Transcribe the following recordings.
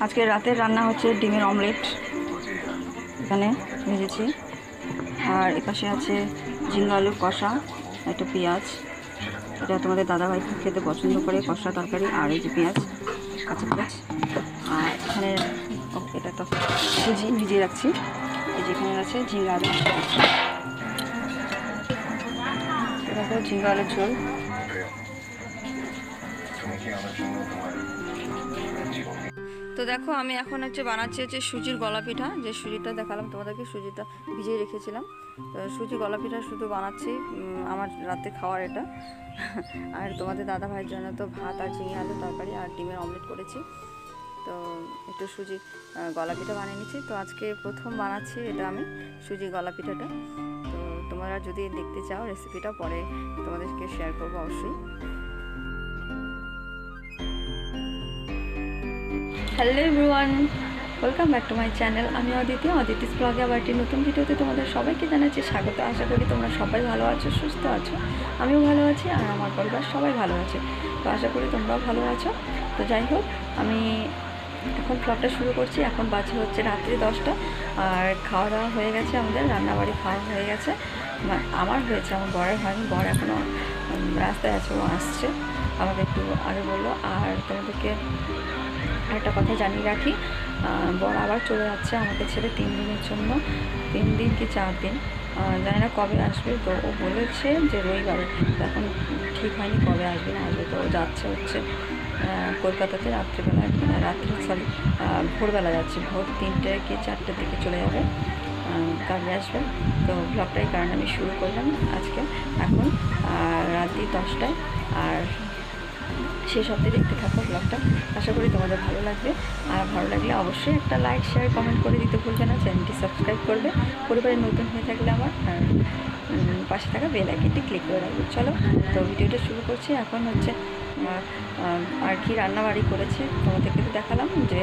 আজকে রাতের রান্না হচ্ছে ডিমের অমলেট, এখানে ভেজেছি। আর এপাশে আছে ঝিঙ্গা আলুর কষা, একটা পেঁয়াজ, এটা তোমাদের দাদাভাই খুব খেতে পছন্দ করে, কষা তরকারি। আর এই যে পেঁয়াজ, কাঁচা পেঁয়াজ। আর এখানে এটা তো সুজি ভিজিয়ে রাখছি। এই যেখানে আছে ঝিঙ্গা আলু, দেখো ঝিঙ্গা আলুর ঝোল। তো দেখো আমি এখন বানাচ্ছি সুজির গলা পিঠা। যে সুজিটা দেখালাম তোমাদেরকে, সুজিটা ভিজিয়ে রেখেছিলাম। তো সুজি গলা পিঠা শুধু বানাচ্ছি, আমার রাতে খাওয়ার এটা। আর তোমাদের দাদা ভাইয়ের জন্য তো ভাত আর ঝিঙে আলু তরকারি আর ডিমের অমলেট করেছি। তো একটু সুজি গলা পিঠা বানিয়ে নিচ্ছি। তো আজকে প্রথম বানাচ্ছি এটা আমি, সুজি গলা পিঠাটা। তো তোমরা যদি দেখতে চাও রেসিপিটা, পরে তোমাদেরকে শেয়ার করবো অবশ্যই। Hello everyone, welcome back to my channel. আমি অদিতিস ব্লগে আবার একটি নতুন ভিডিওতে তোমাদের সবাইকে জানাচ্ছি স্বাগত। আশা করি তোমরা সবাই ভালো আছো, সুস্থ আছো। আমিও ভালো আছি আর আমার পরিবার সবাই ভালো আছে। তো আশা করি তোমরাও ভালো আছো। তো যাই হোক, আমি এখন ব্লগটা শুরু করছি। এখন বাজে হচ্ছে রাত্রি 10টা। আর খাওয়া দাওয়া হয়ে গেছে, আমাদের রান্নাবাড়ি খাওয়া হয়ে গেছে। আমার হয়েছে, আমার বরের হয়নি। বর এখনও রাস্তায় আছে, ও আসছে, আমাকে একটু আগে বললো। আর তোমাদেরকে একটা কথা জানিয়ে রাখি, বর আবার চলে যাচ্ছে আমাকে ছেড়ে 3 দিনের জন্য। 3 দিন কি 4 দিন, জানি না কবে আসবে। তো ও বলেছে যে রবিবারে, এখন ঠিক হয়নি কবে আসবে না আসবে। তো ও যাচ্ছে কলকাতাতে রাত্রিবেলা, ভোরবেলা যাচ্ছে, ভোর 3টে কি 4টের দিকে চলে যাবে, গাড়ি আসবে। তো ব্লগটা এই কারণে আমি শুরু করলাম আজকে। এখন রাত্রি 10টায়। আর সেই সব দিয়ে দেখতে থাকো ব্লগটা, আশা করি তোমাদের ভালো লাগবে। আর ভালো লাগলে অবশ্যই একটা লাইক, শেয়ার, কমেন্ট করে দিতে ভুলবে না। চ্যানেলটি সাবস্ক্রাইব করবে, পরিবারে নতুন হয়ে থাকলে আমার পাশে থাকা বেল আইকনটি ক্লিক করে রাখবে। চলো, তো ভিডিওটা শুরু করছি। এখন আর কি রান্নাবাড়ি করেছি তোমাদেরকে তো দেখালাম, যে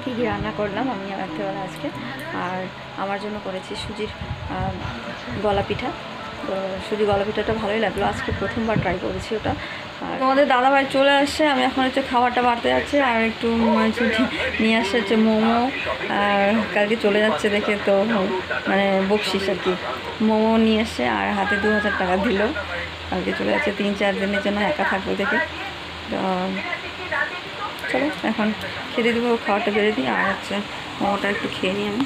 কী কী রান্না করলাম আমি রাত্রেবেলা আজকে। আর আমার জন্য করেছি সুজির গলা পিঠা। তো সুজি গলা পিঠাটা ভালোই লাগলো, আজকে প্রথমবার ট্রাই করেছি ওটা। আর তোমাদের দাদাভাই চলে আসছে, আমি এখন খাবারটা বাড়তে যাচ্ছি। আর একটু নিয়ে আসছে মোমো, আর কালকে চলে যাচ্ছে দেখে তো মানে বকশিস আর কি, মোমো নিয়ে এসছে। আর হাতে 2000 টাকা দিল, কালকে চলে যাচ্ছে 3-4 দিনের জন্য, একা থাকবো দেখে। তো চলো এখন খেতে দেবো, খাওয়াটা বেড়ে দিই। আর মোমোটা একটু খেয়ে নিই আমি।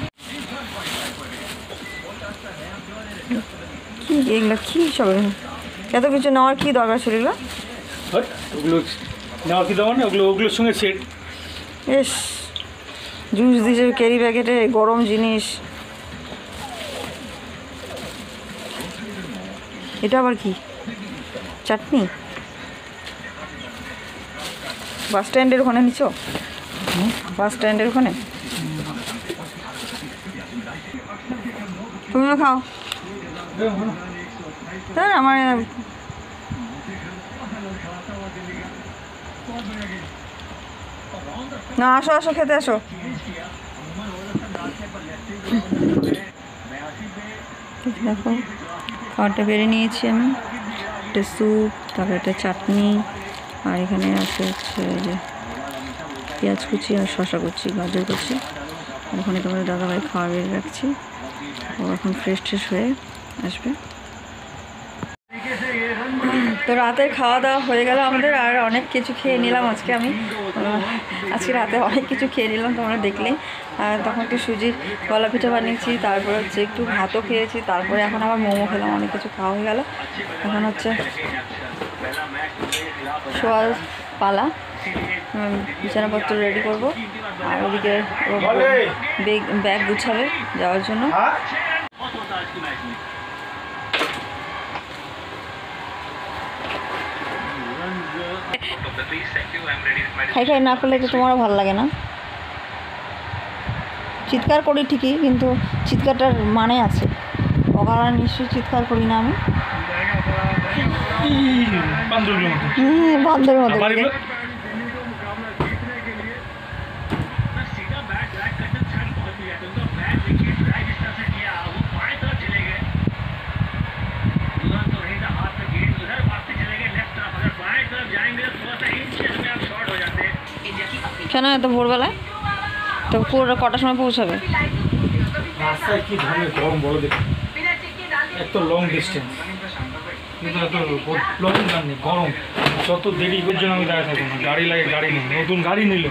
কি এগুলো, কী সব এত কিছু নেওয়ার কী দরকার ছিল? এগুলো ওগুলো নেওয়ার কি দরকার না, ওগুলোর সঙ্গে সেট। এস জুস দিয়েছে ক্যারি প্যাকেটে, গরম জিনিস। এটা আবার কি? চাটনি? বাস স্ট্যান্ডের ওখানে নিচ্ছ? বাস স্ট্যান্ডের ওখানে তুমিও খাও। তাই আমার না, আসো আসো, খেতে আসো। দেখো খাবারটা বেড়ে নিয়েছি আমি, একটা স্যুপ, তারপরে একটা চাটনি, আর এখানে আছে যে পেঁয়াজ কুচি আর শসা কুচি, গাজর কুচি। আর ওখানে তোমাদের দাদাভাই খাওয়া বেড়ে রাখছি, ও এখন ফ্রেশ হয়ে আসবে। তো রাতের খাওয়া দাওয়া হয়ে গেল আমাদের। আর অনেক কিছু খেয়ে নিলাম আজকে আমি, আজকে রাতে অনেক কিছু খেয়ে নিলাম, তোমরা দেখলে। তখন একটু সুজির গলা পিঠা বানিয়েছি, তারপর একটু ভাতও খেয়েছি, তারপরে এখন আবার মোমো খেলাম। অনেক কিছু খাওয়া হয়ে গেল। এখন শোয়ার পালা, বিছানাপত্র রেডি করব। আর ওদিকে ব্যাগ গুছাবে যাওয়ার জন্য। খাই না করলে তো তোমারও ভালো লাগে না। চিৎকার করি ঠিকই, কিন্তু চিৎকারটার মানে আছে। অকারণে নিশ্চয়ই চিৎকার করি না আমি, বান্ধবের মতো। কেন এত ভোরবেলায়? তো পুরো কটার সময় পৌঁছাবে? রাস্তায় কি ধরনের গরম বলো দেখি, এত লং ডিস্টেন্স, কিন্তু এত লং জার্নি, গরম, যত দেরি করার জন্য আমি দাঁড়িয়ে থাকবো না। গাড়ি লাগে, গাড়ি নেই, নতুন গাড়ি নিল।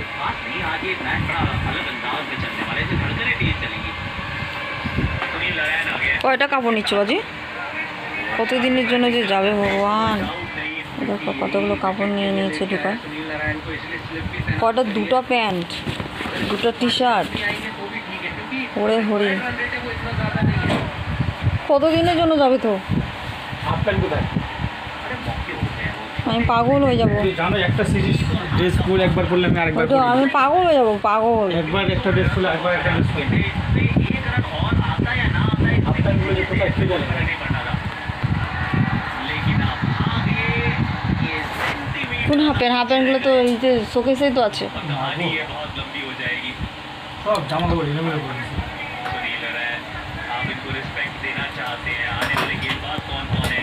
কয়টা কাপড় নিচ্ছ বাজি? কতদিনের জন্য যে যাবে ভগবান। দেখো কতগুলো কাপড় নিয়ে নিয়েছে ঢুকা। কটা? দুটো প্যান্ট, দুটো টি শার্ট, ওরে হরি। কতদিনের জন্য যাবে তো? হাফ প্যান্ট কোথায়? আমি পাগল হয়ে যাবো। জানো একটা সিরিজ ড্রেস ফুল একবার করলে আমি আরেকবার করি। আমি পাগল হয়ে যাবো, পাগল। একবার একটা ড্রেস ফুল, একবার একটা ড্রেস ফুল। হাফ প্যান্টগুলো যে কোথায় কে জানে? কোন হাফ প্যান্ট? হাফ প্যান্টগুলো তো এই যে শোকেসেই তো আছে। সব জামা কাপড় এলোমেলো করে দিয়েছে।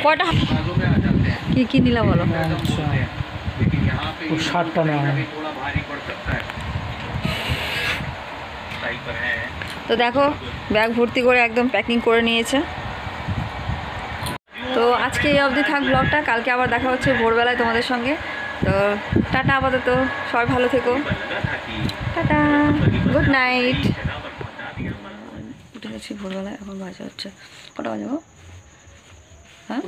কয়টা? কি কি নিলা বলো? আচ্ছা, ও শার্টটা নেওয়া হবে। তো দেখো ব্যাগ ভর্তি করে একদম প্যাকিং করে নিয়েছে। তো আজকে এই অবধি থাক ব্লগটা, কালকে আবার দেখা হচ্ছে ভোরবেলায় তোমাদের সঙ্গে। তো টাটা, আপাতত সবাই ভালো থেকো, টাটা, গুড নাইট। উঠে গেছি ভোরবেলায়, এখন বাজে হচ্ছে কটা বাজে গো? হ্যাঁ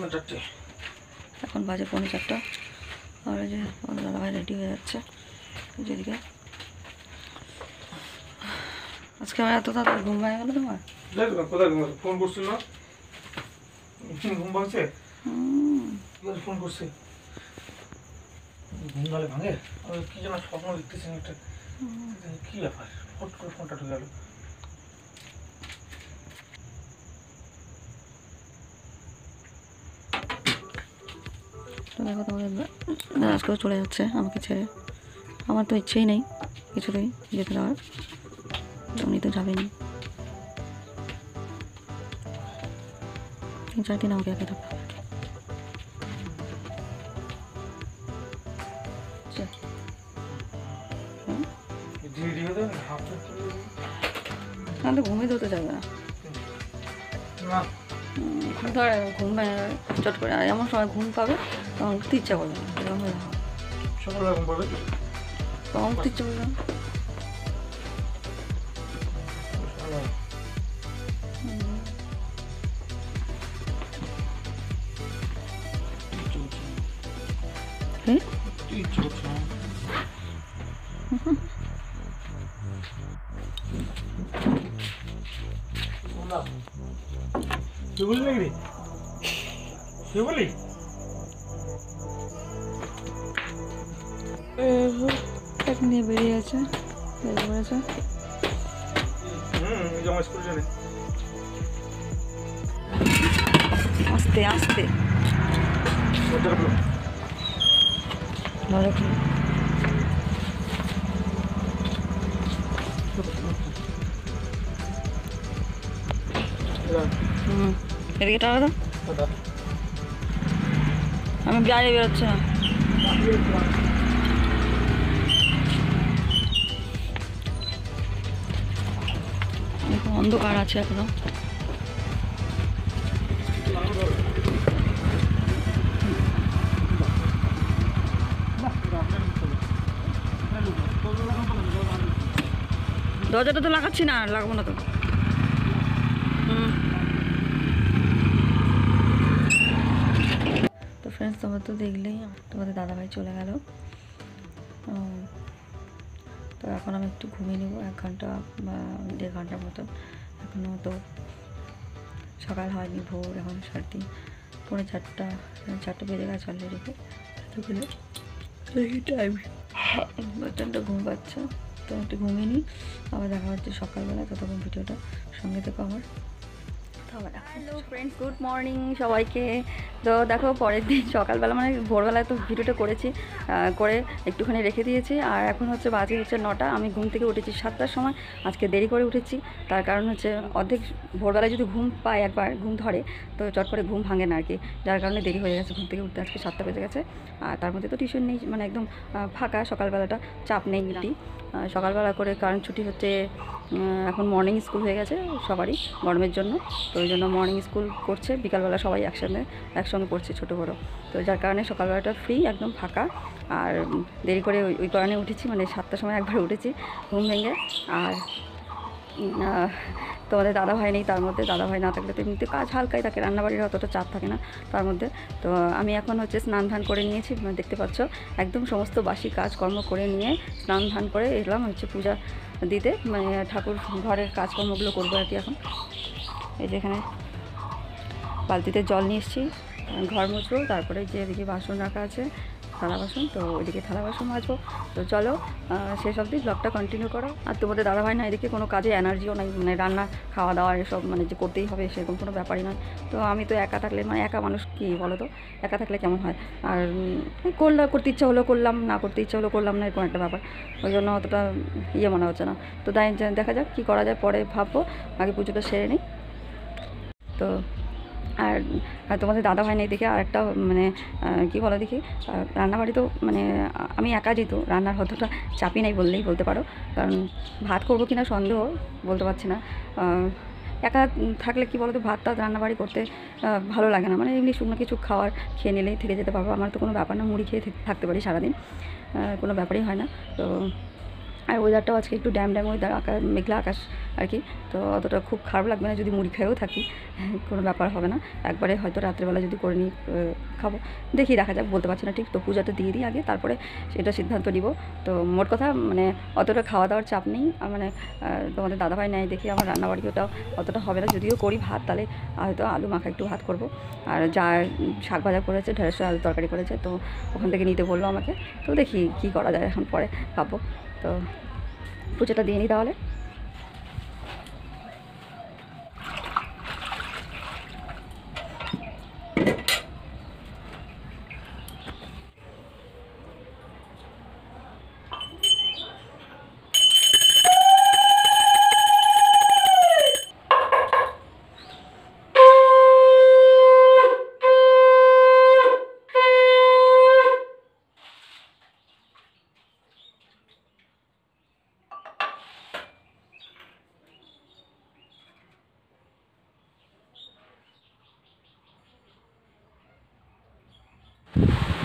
এখন বাজে 4:45। আর এই যে আমার দাদাভাই রেডি হয়ে যাচ্ছে যেদিকে। আজকে আমার এত তাড়াতাড়ি ঘুম ভেঙে গেলো তোমার? কোথায় ফোন করছিল না? ঘুম ভাঙছে, ফোন করছে। ঘুম গালে ভাঙে, কি যেন স্বপ্ন দেখতেছেন একটা, কি ব্যাপার, ফট করে ফোনটা ঢুকে গেল। তো দেখো তোমাদের আজকেও চলে যাচ্ছে আমাকে ছেড়ে। আমার তো ইচ্ছেই নেই কিছুতেই যেতে দেওয়ার, উনি তো যাবেনি। 3-4 দিন আমাকে একা থাকতে হবে। না তো ঘুমিয়ে তো যাবে না, ধর ঘুম চট করে। আর এমন সময় ঘুম পাবে তখন উঠতে ইচ্ছা করবে না, এরকম হয়ে যাবে। সকালবেলা ঘুম পাবে, তখন উঠতে ইচ্ছা করবে না। হ্যাঁ বলি নাকি রে, বলি এক নিয়ে বেরিয়ে আছে, বেরিয়ে পড়েছে। জামা স্কুল জানে। আস্তে আস্তে দরজা খুলে। এদিকে টাকা দাও, আমি বাইরে বেরোচ্ছি না। অন্ধকার আছে এখনো। দরজাটা তো লাগাচ্ছি না, লাগাবো না তো। তো ফ্রেন্ডস তোমরা তো দেখলেই তোমাদের দাদাভাই চলে গেল। তো এখন আমি একটু ঘুমিয়ে নেবো 1 ঘন্টা বা 1.5 ঘন্টার মতন। এখনও তো সকাল হয়নি, ভোর এখন 3:30, 4:30 বেজে গেছে অলরেডি। টাইম বাচ্চাটা ঘুম পাচ্ছে, তো একটু ঘুমিয়ে নিই, আবার দেখা হচ্ছে সকালবেলা। ততক্ষণ ভিডিওটা সঙ্গে থেকো আমার। হ্যালো ফ্রেন্ডস, গুড মর্নিং সবাইকে। তো দেখো পরের দিন সকালবেলা মানে ভোরবেলায় তো ভিডিওটা করেছি, করে একটুখানি রেখে দিয়েছি। আর এখন হচ্ছে বাজে হচ্ছে 9টা। আমি ঘুম থেকে উঠেছি 7টার সময়, আজকে দেরি করে উঠেছি। তার কারণ হচ্ছে অর্ধেক ভোরবেলায় যদি ঘুম পায়, একবার ঘুম ধরে তো চট করে ঘুম ভাঙে না আর কি, যার কারণে দেরি হয়ে গেছে ঘুম থেকে উঠতে। আজকে 7টা বেজে গেছে। আর তার মধ্যে তো টিউশন নেই, মানে একদম ফাঁকা সকালবেলাটা, চাপ নেই। সকালবেলা করে কারণ ছুটি হচ্ছে, এখন মর্নিং স্কুল হয়ে গেছে সবারই গরমের জন্য, তো ওই জন্য মর্নিং স্কুল করছে, বিকালবেলা সবাই একসঙ্গে পড়ছে ছোটো বড়ো, তো যার কারণে সকালবেলাটা ফ্রি একদম ফাঁকা। আর দেরি করে ওই কারণে উঠেছি, মানে 7টার সময় একবার উঠেছি ঘুম ভেঙে। আর তোমাদের দাদাভাই নেই, তার মধ্যে দাদাভাই না থাকলে তো এমনিতে কাজ হালকাই থাকে, রান্নাবাড়ির অতটা চাপ থাকে না তার মধ্যে। তো আমি এখন হচ্ছে স্নান ধান করে নিয়েছি, দেখতে পাচ্ছ একদম সমস্ত বাসি কাজকর্ম করে নিয়ে স্নান ধান করে এলাম হচ্ছে পূজা দিতে, মানে ঠাকুর ঘরের কাজকর্মগুলো করবো আর কি। এখন এই যে এখানে বালতিতে জল নিয়ে এসেছি, ঘর মুছবো, তারপরে যে এদিকে বাসন রাখা আছে থালা বাসন, তো ওইদিকে থালা বাসন মাজবো। তো চলো শেষ অবধি ব্লগটা কন্টিনিউ করো। আর তোমাদের দাদাভাই না এদিকে কোনো কাজে এনার্জিও নাই, মানে রান্না খাওয়া দাওয়া এসব মানে যে করতেই হবে সেরকম কোনো ব্যাপারই নয়। তো আমি তো একা থাকলে, মানে একা মানুষ কী বলো তো, একা থাকলে কেমন হয়, আর করতে ইচ্ছা হলো করলাম, না করতে ইচ্ছা হলো করলাম না, এরকম একটা ব্যাপার, ওই জন্য অতটা মনে হচ্ছে না। তো তাই দেখা যাক কী করা যায়, পরে ভাববো, আগে পুজোটা সেরে নিই। তো আর তোমাদের দাদাভাই নেই দেখে আর একটা মানে কী বলো দেখি, রান্নাবাড়ি তো মানে আমি একা যেহেতু রান্নার অতটা চাপই নাই বললেই বলতে পারো, কারণ ভাত করবো কিনা সন্দেহ, বলতে পারছি না। একা থাকলে কি বলো তো, ভাত টাত রান্নাবাড়ি করতে ভালো লাগে না, মানে এমনি শুকনো কিছু খাওয়ার খেয়ে নিলেই থেকে যেতে পারবো, আমার তো কোনো ব্যাপার না, মুড়ি খেয়ে থাকতে পারি সারাদিন, কোনো ব্যাপারই হয় না। তো আর ওয়েদারটাও আজকে একটু ড্যাম ওয়েদার, মেঘলা আকাশ আর কি, তো অতটা খুব খারাপ লাগবে না যদি মুড়ি খেয়েও থাকি, কোনো ব্যাপার হবে না। একবারে হয়তো রাত্রেবেলা যদি করে নিই খাবো, দেখি দেখা যাক, বলতে পারছি না ঠিক। তো পূজাটা দিয়ে দিই আগে, তারপরে সেটা সিদ্ধান্ত নিব। তো মোট কথা মানে অতটা খাওয়া দাওয়ার চাপ নেই, মানে তোমাদের দাদাভাই নেয় দেখি আমার রান্নাবাড়িটাও অতটা হবে না, যদিও করি ভাত, তাহলে হয়তো আলু মাখা একটু ভাত করব। আর যা শাক ভাজা করেছে, ঢেঁড়স আলু তরকারি করেছে, তো ওখান থেকে নিতে বললো আমাকে, তো দেখি কী করা যায়, এখন পরে ভাববো। তো পুজোটা দিয়ে নিই তাহলে।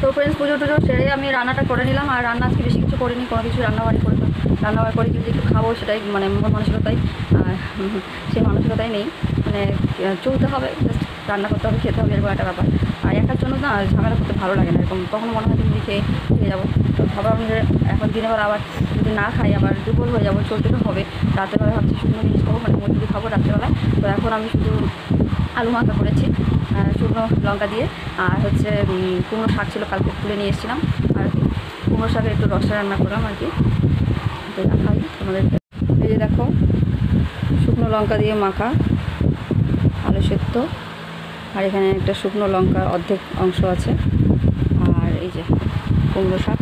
তো ফ্রেন্ডস, পুজো টুজো সেরে আমি রান্নাটা করে নিলাম, আর রান্না আজকে বেশি কিছু করিনি, কোনো কিছু রান্নাবাড়ি করলাম, রান্নাবাড়ি করে কিন্তু একটু খাবো সেটাই মানে মানসিকতাই, সেই মানসিকতাই নেই, মানে চলতে হবে, জাস্ট রান্না করতে হবে, খেতে হবে, এরকম একটা ব্যাপার। আর একার জন্য না ঝামেলা করতে ভালো লাগে না, এরকম কখনো মনে হয় যে খেয়ে যাবো, তো ভাবার অনুযায়ী এখন দিনের বেলা আবার যদি না খাই আবার দুপুর হয়ে যাবো, চলতে তো হবে। রাত্রেবেলা ভাবছি শুকনো জিনিস খাবো, মানে মুরগি খাবো রাত্রেবেলায়। তো এখন আমি শুধু আলু মাখা করেছি শুকনো লঙ্কা দিয়ে, আর হচ্ছে কুমড়ো শাক ছিল কালকে তুলে নিয়ে এসেছিলাম, আর কুমড়ো শাকের একটু রসা রান্না করলাম আর কি। তো দেখাই তোমাদেরকে, এই যে দেখো শুকনো লঙ্কা দিয়ে মাখা আলু সেদ্ধ, আর এখানে একটা শুকনো লঙ্কার অর্ধেক অংশ আছে, আর এই যে কুমড়ো শাক,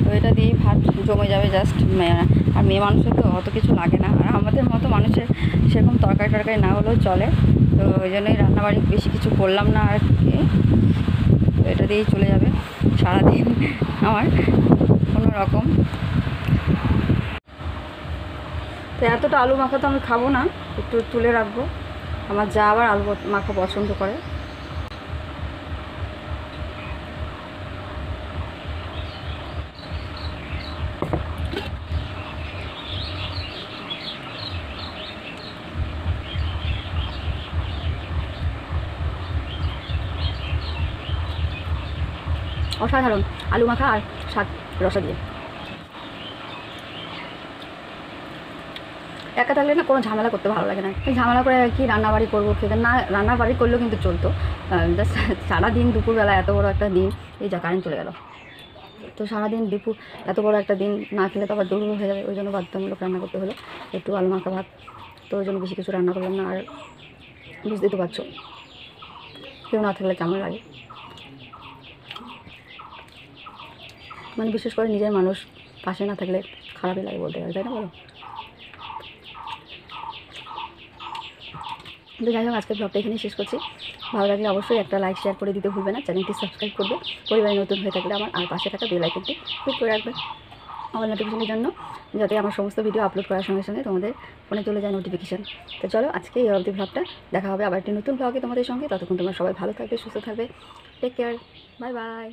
তো এটা দিয়েই ভাত জমে যাবে জাস্ট। আর মেয়ে মানুষের তো অত কিছু লাগে না, আর আমাদের মতো মানুষের সেরকম তরকারি টরকারি না হলেও চলে, তো ওই জন্যই রান্নাবাড়ি বেশি কিছু করলাম না আর কি। তো এটা দিয়েই চলে যাবে সারাদিন আমার কোনো রকম। তো এতটা আলু মাখা তো আমি খাবো না, একটু তুলে রাখবো, আমার যা আবার আলু মাখা পছন্দ করে। অসাধারণ আলু মাখা আর শাক রসা দিয়ে। একা থাকলে না কোনো ঝামেলা করতে ভালো লাগে না, ঝামেলা করে কি রান্নাবাড়ি করবো, খেতে না রান্নাবাড়ি করলেও কিন্তু চলতো, জাস্ট সারাদিন দুপুরবেলা এত বড় একটা দিন, এই যা কারেন্ট চলে গেল, তো সারাদিন দুপুর এত বড় একটা দিন না খেলে তো আবার দুর্বল হয়ে যাবে, ওই জন্য বাধ্যতামূলক রান্না করতে হলো একটু আলু মাখা ভাত, তো ওই জন্য বেশি কিছু রান্না করলাম না। আর বুঝতেই তো পারছো কেউ না থাকলে কেমন লাগে, মানে বিশেষ করে নিজের মানুষ পাশে না থাকলে খারাপই লাগে বলতে গেলে, তাই না বলো? তো যাই হোক, আজকের ব্লগটা এখানেই শেষ করছি। ভালো লাগলে অবশ্যই একটা লাইক শেয়ার করে দিতে ভুলবে না, চ্যানেলটি সাবস্ক্রাইব করবে পরিবারে নতুন হয়ে থাকলে আমার, আর পাশে থাকা বেল আইকনটি ক্লিক করে রাখবে আমার নোটিফিকেশনের জন্য, যাতে আমার সমস্ত ভিডিও আপলোড করার সঙ্গে সঙ্গে তোমাদের ফোনে চলে যায় নোটিফিকেশান। তো চলো আজকে এই অবধি ব্লগটা, দেখা হবে আবার একটি নতুন ব্লগে তোমাদের সঙ্গে। ততক্ষণ তোমরা সবাই ভালো থাকবে, সুস্থ থাকবে, টেক কেয়ার, বাই বাই।